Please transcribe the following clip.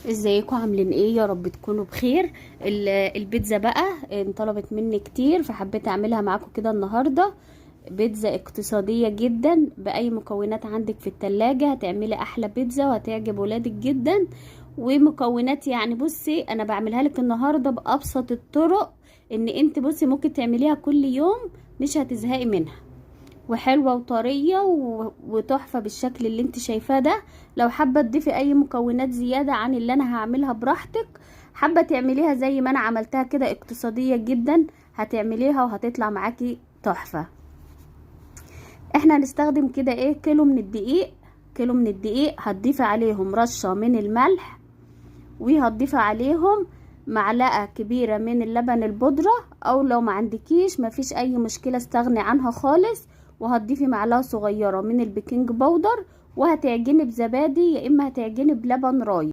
ازيكم عاملين ايه؟ يا رب تكونوا بخير. البيتزا بقى انطلبت مني كتير، فحبيت اعملها معاكم كده النهارده. بيتزا اقتصادية جدا، بأي مكونات عندك في التلاجة هتعملي احلى بيتزا وهتعجب ولادك جدا. ومكونات يعني بصي انا بعملها لك النهارده بأبسط الطرق، ان انت بصي ممكن تعمليها كل يوم مش هتزهقي منها، وحلوة وطرية وتحفة بالشكل اللي انت شايفاه ده. لو حابة تضيفي اي مكونات زيادة عن اللي انا هعملها براحتك، حابة تعمليها زي ما انا عملتها كده اقتصادية جدا هتعمليها وهتطلع معاكي تحفة. احنا هنستخدم كده ايه، كيلو من الدقيق. كيلو من الدقيق هتضيفي عليهم رشة من الملح، وهتضيفي عليهم معلقة كبيرة من اللبن البودرة، او لو ما عندكيش مفيش اي مشكلة استغني عنها خالص. وهتضيفي معلقة صغيرة من البيكنج باودر، وهتعجني بزبادي يا اما هتعجني بلبن رايب.